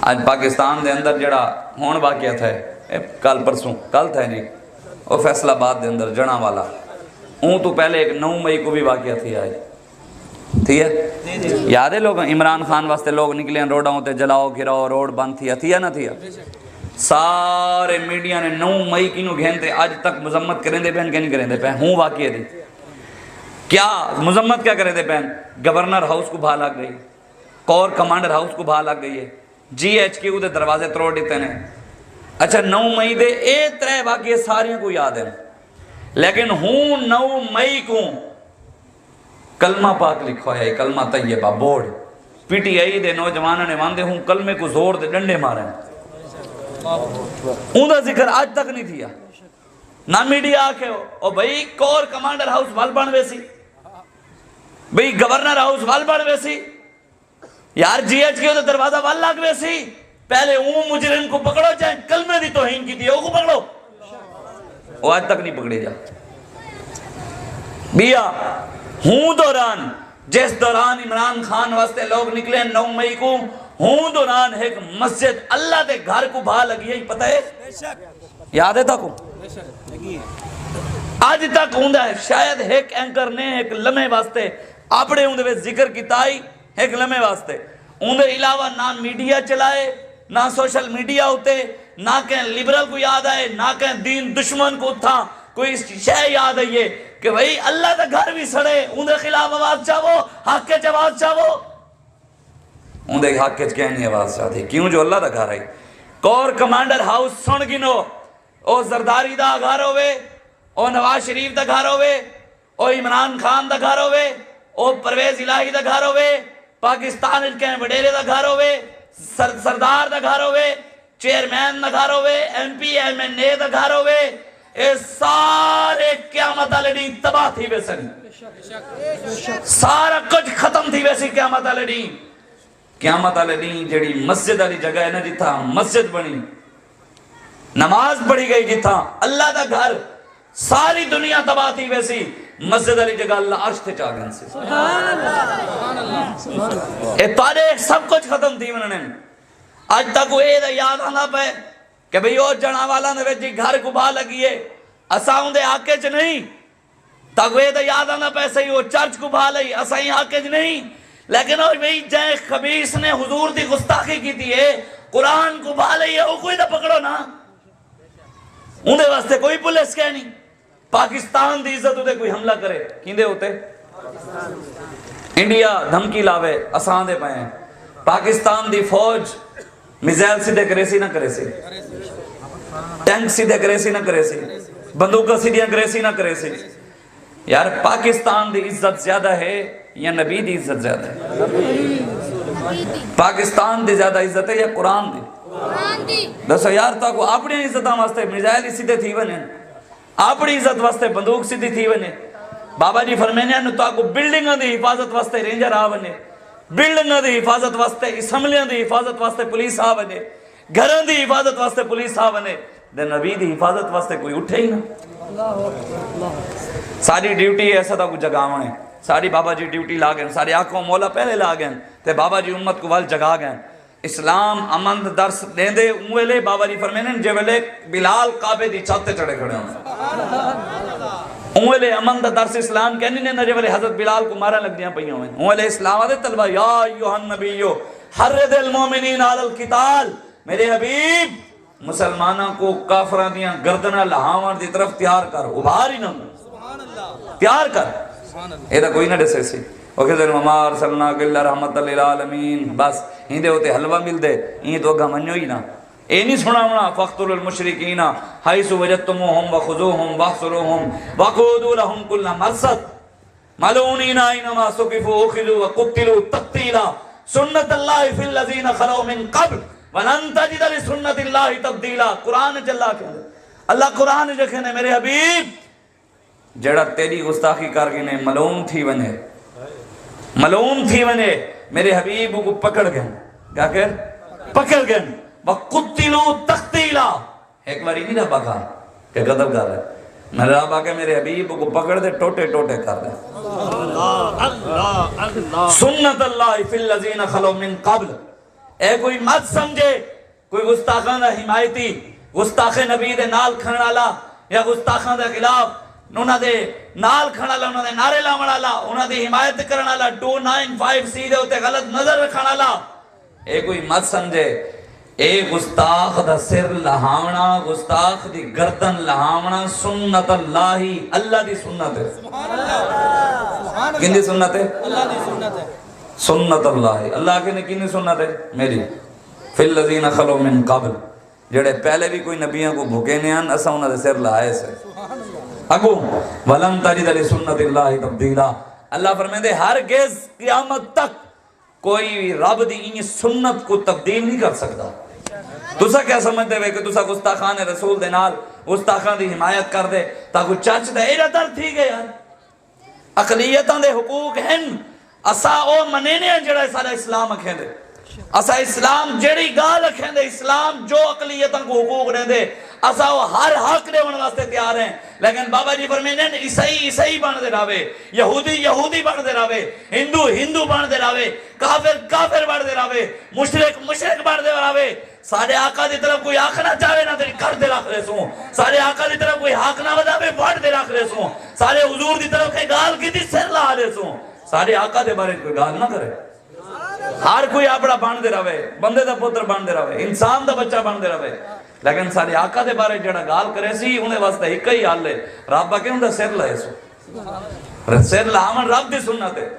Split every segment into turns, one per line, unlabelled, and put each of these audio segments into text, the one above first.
آج پاکستان دے اندر جڑا ہون واقعہ تھا کل پرسوں کل تھا جی وہ فیصل آباد دے اندر جڑا والا اون تو پہلے ایک 9 مئی کو بھی واقعہ تھی آج تھی ہے یاد ہے لوگ عمران خان واسطے لوگ نکلے ہیں روڈوں تے جلاؤ گراؤ روڈ بند تھی ہے نہ تھی سارے میڈیا نے 9 مئی کی نو گھنتے آج تک مذمت کریں دے پہن کہ نہیں کریں دے پہن ہوں واقعہ دی کیا مذمت کیا کریں دے پہن گورنر ہاؤس کو بھا لگ گئی کور کمانڈر ہاؤس کو بھا لگ گئی ہے جی ایچ کیو دے دروازے تروڑ دیتے ہیں اچھا 9 مئی دے اے 3 واقعے ساریاں کو یاد ہیں لیکن ہوں 9 مئی کو کلمہ پاک لکھوا ہے کلمہ طیبہ بورڈ پی ٹی آئی دے نوجوانوں نے واندے ہوں کلمے کو زور دے ڈنڈے مارے اون دا ذکر آج تک نہیں تھیا نہ میڈیا آکھے ہو او بھئی کور کمانڈر ہاؤس وال بن ویسی بھئی گورنر ہاؤس وال بن ویسی یار جی ایچ کیو دے دروازہ وال لگ ویسی پہلے اون مجرم کو پکڑو چاہے کلمے دی توہین کی تھی او کو پکڑو وہ آج تک نہیں پکڑے جا بیا ہوں دوران جس دوران عمران خان واسطے لوگ نکلے 9 مئی کو ہوں دوران ایک مسجد اللہ دے گھر کو بھا لگی ہے پتہ ہے یاد ہے تھا کو آج تک ہوں ہے شاید ایک اینکر نے ایک لمحے واسطے اپنے ہوں دے ذکر کیتائی ایک لمحے واسطے ہوں دے علاوہ نہ میڈیا چلائے نہ سوشل میڈیا ہوتے نہ کہیں لیبرل کو یاد آئے نہ کہیں دین دشمن کو تھا کوئی شے یاد آئیے کہ بھئی اللہ دا گھر بھی سڑے ان دے خلاف آواز چاہو حق کے آواز چاہو ان دے حق کے کہنی آواز چاہتی کیوں جو اللہ دا گھر ہے کور کمانڈر ہاؤس سن گنو او زرداری دا گھر ہوئے او نواز شریف دا گھر ہوئے او عمران خان دا گھر ہوئے او پرویز الہی دا گھر ہوئے پاکستان کے وڈیرے دا گھر ہوئے سردار دا گھر ہوئے چیئرمین دا گھر ہوئے ایم پی ایم این اے دا گھر ہوئے اے سارے قیامت علیہ تباہ تھی ویسن سارا کچھ ختم تھی ویسی قیامت علیہ قیامت علیہ جڑی مسجد علی جگہ ہے نا جتھا مسجد بنی نماز پڑھی گئی جتھا اللہ دا گھر ساری دنیا تباہ تھی ویسی مسجد علی جگہ اللہ عرش تے چاگن سے اے تاریخ سب کچھ ختم تھی انہوں نے آج تک وہ اے دا یاد آنا پہ کہ بھئی او جنا والا نے جی گھر کو بھا لگی ہے اساں دے آکے چ نہیں تک وہ اے دا یاد آنا پہ صحیح وہ چرچ کو بھا لئی اساں آکے چ نہیں لیکن اور بھئی جائے خبیث نے حضور دی گستاخی کی تھی ہے قرآن کو بھا لئی ہے وہ کوئی دا پکڑو نا ان دے واسطے کوئی پولیس کہہ نہیں پاکستان دی عزت ہوتے کوئی حملہ کرے کیندے ہوتے انڈیا دھمکی لاوے اسان دے پائیں پاکستان دی فوج میزائل سیدھے کرے سی نہ کرے سی ٹینک سیدھے کرے سی نہ کرے سی بندوقہ سیدھے کرے سی نہ کرے سی یار پاکستان دی عزت زیادہ ہے یا نبی دی عزت زیادہ ہے پاکستان دی زیادہ عزت ہے یا قرآن دی دسو یار تاکو اپنی عزت واسطے میزائل سیدھے تھی بنے اپنی عزت واسطے بندوق سیدھی تھی بنے بابا جی فرمینے نو تاکو بلڈنگاں دی حفاظت واسطے رینجر آ بنے بلڈنگاں دی حفاظت واسطے اسمبلیاں دی حفاظت واسطے پولیس آ بنے گھران دی حفاظت واسطے پولیس آ بنے دے نبی دی حفاظت واسطے کوئی اٹھے ہی نا ساری ڈیوٹی ایسا تھا کچھ جگہ ہے ساری بابا جی ڈیوٹی لا گئے ساری آنکھوں مولا پہلے لا گئے تے بابا جی امت کو وال جگا گئے اسلام امن درس دیں دے اوہلے بابا جی فرمینے جے ویلے بلال کعبے دی چھت تے چڑھے کھڑے ہوں اوہلے امن درس اسلام کہنی نے جے ویلے حضرت بلال کو مارا لگ دیاں پئیاں ہوئے اوہلے اسلام آدھے طلبہ یا ایوہ النبیو حرد المومنین علی القتال میرے حبیب مسلمانوں کو کافران دیاں گردنہ لہاوان دی طرف تیار کر ابھار ہی نہ تیار کر ایدہ کوئی نہ ڈسے سی وَقِذَنْ وَمَا أَرْسَلْنَاكَ إِلَّا رَحْمَةً لِلْعَالَمِينَ بس ہندے ہوتے حلوہ مل دے یہ تو گھمنیو ہی نا اے نہیں سنا ہونا فَقْتُلُ الْمُشْرِكِينَ حَيْثُ وَجَدْتُمُوهُمْ وَخُذُوهُمْ وَاحْصُرُوهُمْ وَقُعُودُوا لَهُمْ كُلَّ مَرْصَدٍ مَلْعُونِينَ أَيْنَمَا ثُقِفُوا أُخِذُوا وَقُتِّلُوا تَقْتِيلًا سُنَّةَ اللَّهِ فِي الَّذِينَ خَلَوْا مِن قَبْلُ وَلَن تَجِدَ لِسُنَّةِ اللَّهِ تَبْدِيلًا قرآن جلا کہ اللہ قرآن جکھنے میرے حبیب جڑا تیری گستاخی کارگینے ملعون تھی ونے میرے حبیب کو پکڑ گئے کیا کر پکڑ گئے وَقُتِّلُوا تَقْتِيلًا ایک باری نہیں رہا کہا کہ غضب کر رہے میں رہا باقی میرے حبیب کو پکڑ دے ٹوٹے ٹوٹے کر رہے سنت اللہ فی الذین خلو من قبل اے کوئی مت سمجھے کوئی گستاخاں دا حمایتی گستاخ نبی دے نال کھڑن والا یا گستاخاں دے خلاف انہاں دے نال کھڑن والا انہاں دے نعرے لاون والا انہاں دی حمایت کرن والا 295C دے اوتے غلط نظر رکھن والا اے کوئی مت سمجھے اے گستاخ دا سر لہاونا گستاخ دی گردن لہاونا سنت اللہ اللہ دی سنت ہے کن دی سنت ہے اللہ دی سنت ہے سنت اللہ اللہ کے نے کن سنت ہے میری فی الذین خلو من قبل جڑے پہلے بھی کوئی نبیوں کو بھوکے نہیں آن اسا انہاں دے سر لہائے سے اگو ولن تجد لسنت اللہ تبدیلا اللہ فرمائے ہرگز قیامت تک کوئی رب دی ان سنت کو تبدیل نہیں کر سکتا تسا کیا سمجھتے ہوئے کہ تسا گستاخان رسول دے نال گستاخان دی حمایت کر دے تاکہ چرچ دے ایرہ در تھی گئے یار اقلیتاں دے حقوق ہیں اسا او منینے ہیں جڑا سارا اسلام اکھیں دے اسا اسلام جڑی گال اکھیں دے اسلام جو اقلیتاں کو حقوق دے دے اسا وہ ہر حق دے ان واسطے تیار ہیں لیکن بابا جی فرمینے عیسائی عیسائی بن دے راوے یہودی یہودی بن دے راوے ہندو ہندو بن دے راوے کافر کافر بن دے راوے مشرک مشرک بن دے راوے سارے آقا دی طرف کوئی آنکھ نہ چاہے نہ تیری کر دے رکھ رہے سوں سارے آقا دی طرف کوئی حق نہ بدا بے بڑھ دے رکھ رہے سوں سارے حضور دی طرف کوئی گال کی دی سر لا رہے سوں سارے آقا دے بارے کوئی گال نہ کرے ہر کوئی اپنا بن دے رہے بندے دا پتر بن دے رہے انسان دا بچہ بن دے رہے لیکن سارے آقا دے بارے جڑا گال کرے سی انہیں واسطے ایک ہی حال لے رب باقی انہیں سر لائے سو سر لہمن رب دی سنت ہے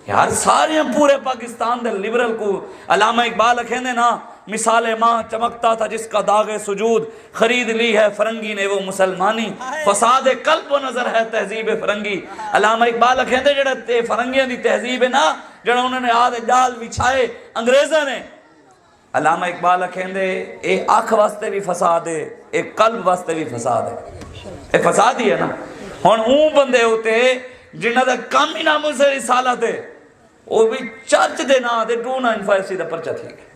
یار سارے ہم پورے پاکستان دے لیبرل کو علامہ اقبال اکھیں دے نا مثال ماں چمکتا تھا جس کا داغ سجود خرید لی ہے فرنگی نے وہ مسلمانی فساد قلب و نظر ہے تہذیب فرنگی علامہ اقبال اکھیں دے جڑے فرنگیاں دی تہذیب ہے نا جڑا انہوں نے آدھے جال بچھائے انگریزہ نے علامہ اقبال اکھیں دے اے آنکھ واسطے بھی فساد ہے اے قلب واسطے بھی فساد ہے اے فساد ہی ہے نا ہون اون بندے ہوتے جنہ دے کم ہی ناموں سے رسالت ہے وہ بھی چرچ دے نا دے 295C دا پرچہ تھی گئے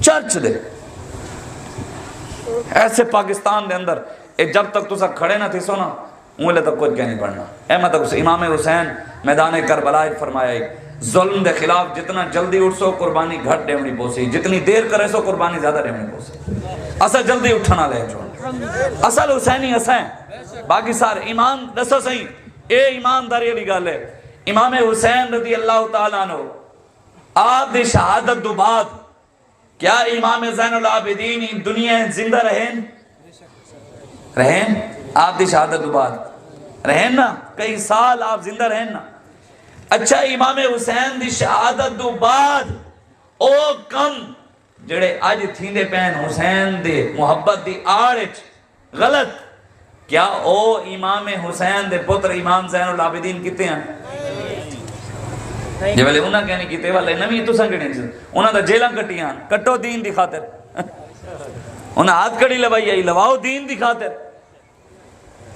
چرچ دے ایسے پاکستان دے اندر جب تک تو سا کھڑے نہ تھی سونا انہوں تک کچھ کہہ نہیں پڑھنا احمد امام حسین میدان کربلا فرمایا ظلم دے خلاف جتنا جلدی اٹھ سو قربانی گھٹ ڈیمنی پوسی جتنی دیر کرے سو قربانی زیادہ ڈیمنی پوسی اصل جلدی اٹھنا لے جو اصل حسینی حسین باقی سارے ایمان دسو صحیح اے ایمانداری علی گال ہے امام حسین رضی اللہ تعالیٰ عنہ آپ دی شہادت دو بعد کیا امام زین العابدین دنیا زندہ رہن آپ دی شہادت دو بعد رہن نا کئی سال آپ زندہ رہن نا اچھا امام حسین دی شہادت دو بعد او کم جڑے آج تھیندے پہن حسین دے محبت دی آڑچ غلط کیا او امام حسین دے پتر امام زین العابدین کتے ہیں جے والے انہاں کہنے کیتے والے نوی تو سنگڑیں انہاں دا جیلاں کٹیاں کٹو دین دی خاطر انہاں ہاتھ کڑی لوائی آئی لواؤ دین دی خاطر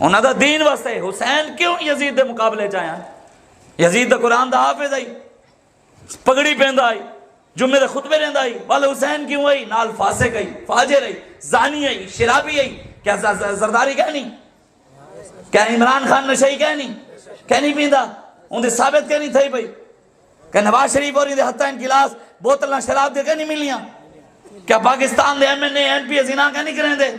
انہاں دا دین واسطے حسین کیوں یزید دے مقابلے چاہیاں یزید دا قرآن دا حافظ آئی پگڑی پہندہ آئی جمعے دے خطبے رہندہ آئی والے حسین کیوں آئی نال فاسق آئی فاجر آئی زانی آئی شرابی آئی کیا زرداری کہنی کیا عمران خان نشائی کہنی پیندہ ان دے ثابت کہنی تھائی بھائی کہ نواز شریف اور دے ہتھا ان کلاس بوتلنا شراب دے کہنی ملیاں کیا پاکستان دے MNA زنا کہنی کریں دے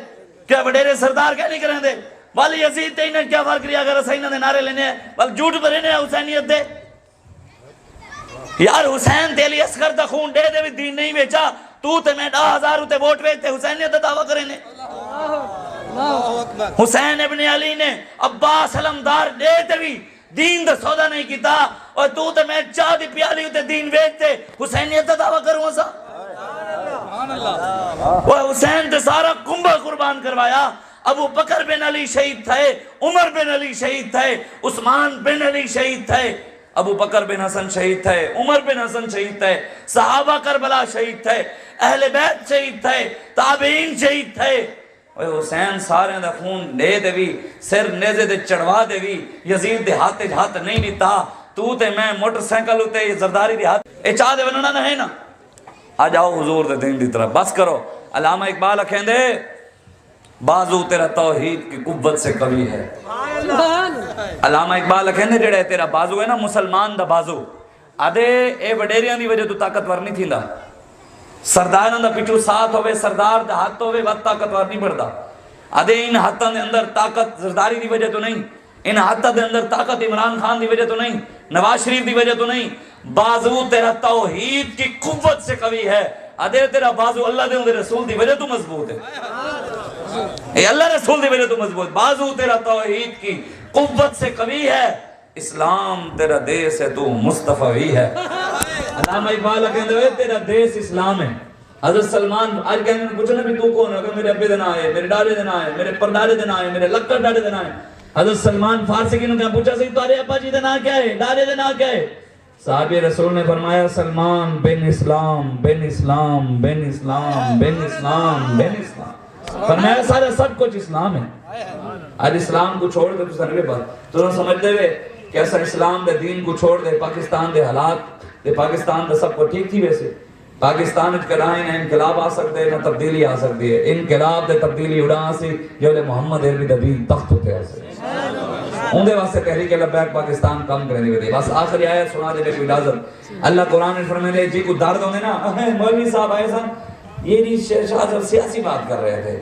کیا وڈیرے سردار کہنی کریں دے والی یزید تے انہیں کیا فرق رہا اگر حسینہ دے نعرے لینے ہیں والی جھوٹ پر انہیں حسینیت دے یار حسین تیلی اسکر دا خون دے دے بھی دین نہیں بیچا تو تے میں 10,000 تے ووٹ بیچتے حسینیت دا دعویٰ کریں حسین ابن علی نے عباس علمدار دے تے بھی دین دا سودا نہیں کیتا اور تو تے میں چاہ دی پیالی ہوتے دین بیچتے حسینیت دا دعویٰ کروں سا وہ حسین تے سارا کنبہ قربان کروایا ابو بکر بن علی شہید تھے عمر بن علی شہید تھے عثمان بن علی شہید تھے ابو بکر بن حسن شہید تھے عمر بن حسن شہید تھے صحابہ کربلا شہید تھے اہل بیت شہید تھے تابعین شہید تھے حسین سارے دا خون دے دے بھی سر نیزے دے چڑھوا دے بھی یزید دے ہاتھ نہیں لیتا تو تے میں موٹر سینکل ہوتے زرداری دے ہاتھ اے چاہ دے بننا نہیں نا آ جاؤ حضور دے دین دی طرف بس کرو علامہ اقبال اکھیں دے بازو تیرا توحید کی قوت سے قوی ہے علامہ اقبال اکھیں دے جڑے تیرا بازو ہے نا مسلمان دا بازو آدھے اے وڈیریاں دی وجہ تو طاقتور نہیں تھی دا سرداراں دا پچھو ساتھ ہوئے، سردار دا ہاتھ ہوئے، وقت طاقتور نہیں بڑھتا. ادے ان ہاتھاں دے اندر طاقت زرداری دی وجہ تو نہیں، ان ہاتھاں دے اندر طاقت عمران خان دی وجہ تو نہیں، نواز شریف دی وجہ تو نہیں. بازو تیرا توحید کی قوت سے قوی ہے. ادے تیرا بازو اللہ دے اندر رسول دی وجہ تو مضبوط ہے. اے اللہ رسول دی وجہ تو مضبوط. بازو تیرا توحید کی قوت سے قوی ہے. اسلام تیرا دیس ہے، تو مصطفی ہے. علامہ اقبال کہندے ہوئے تیرا دیس اسلام ہے. حضرت سلمان آج کہنے نے پوچھا نا بھی تو کون ہے؟ کہ میرے ابے دن آئے، میرے ڈاڑے دن آئے، میرے پرداڑے دن آئے، میرے لکڑ ڈاڑے دن آئے. حضرت سلمان فارسی کی نے پوچھا سی تارے ابا جی دن آ کیا ہے، ڈاڑے دن آ کیا ہے؟ صحابی رسول نے فرمایا سلمان بن اسلام، بن اسلام، بن اسلام، بن اسلام، بن اسلام. فرمایا سارا سب کچھ اسلام ہے. آج اسلام کو چھوڑ دے تو سنوے بات تو سمجھ دے وے کہ ایسا اسلام دے دین کو چھوڑ دے. پاکستان دے حالات دے، پاکستان دے سب کو ٹھیک تھی. ویسے پاکستان اچھ کرائیں نہ انقلاب آ سکتے نہ تبدیلی آ سکتی ہے. انقلاب دے تبدیلی اڑا سی جو لے محمد عربی دبیل تخت ہوتے ہیں. ان دے واسطے تحریک لبیک پاکستان کام کرنے دے. بس آخری آیت سنا دے بے کوئی اجازت. اللہ قرآن نے فرمائے جی کو درد ہونے نا مولوی صاحب آئے سن یہ نہیں شاہ صاحب سیاسی بات کر رہے تھے.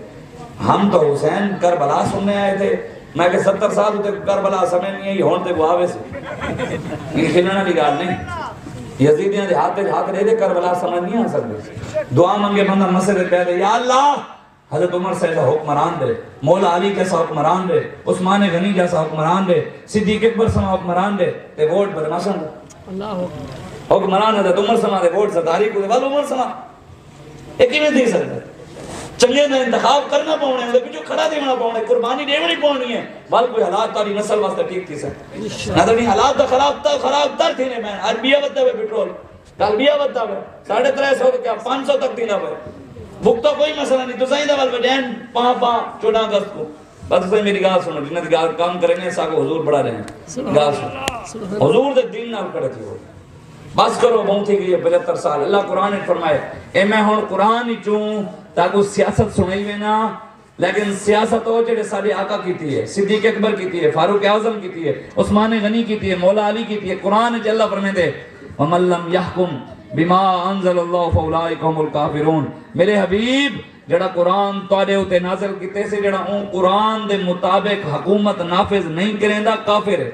ہم تو حسین کربلا سننے آئے تھے. میں کہ 70 سال ہوتے کربلا سمجھ نہیں ہے یہ ہون تے کو آوے سے یہ کھلنا بھی گال نہیں. یزیدیاں دے ہاتھ رہے دے کربلا سمجھ نہیں آ سکتے. دعا منگے بندہ مسجد پہ دے یا اللہ حضرت عمر صاحب حکمران دے، مولا علی کیسا حکمران دے، عثمان غنی جیسا حکمران دے، صدیق اکبر سما حکمران دے تے ووٹ بدماشن اللہ حکمران حضرت عمر سما دے ووٹ سرداری کو دے وال عمر سما ایک ہی میں دے سکتا چنگے نہ انتخاب کرنا پاؤنے ہیں پیچھو کھڑا دیونا پاؤنے قربانی دیونی پاؤنی ہے. بل کوئی حالات تاری نسل واسطے ٹھیک تھی سکتے نہ تو نہیں حالات تو خراب تر تھی نے. میں عربیہ بتا ہوئے پیٹرول کالبیہ بتا ہوئے 350 کیا 500 تک دینا پہ بک تو کوئی مسئلہ نہیں. تو صحیح دا بل بجین 14 اگست کو بس صحیح میری گاہ سنو جنہیں گاہ کام کریں گے ساکو حضور بڑھا رہے ہیں. گاہ سنو حضور دے دین نہ کڑے تھی ہو بس کرو بہت ہی گئی 75 سال. اللہ قرآن نے فرمائے اے میں ہون قرآن ہی چوں تاکہ سیاست سنائی ہوئے نا لیکن سیاست ہو جڑے سارے آقا کیتی ہے، صدیق اکبر کیتی ہے، فاروق اعظم کیتی ہے، عثمان غنی کیتی ہے، مولا علی کیتی ہے. قرآن جل اللہ فرمائے دے وَمَن لَمْ يَحْكُمْ بِمَا أَنزَلَ اللَّهُ فَأُولَٰئِكَ هُمُ الْكَافِرُونَ. میرے حبیب جڑا قرآن تواڈے اوتے نازل کیتے سے جڑا اون قرآن دے مطابق حکومت نافذ نہیں کریندا کافر ہے.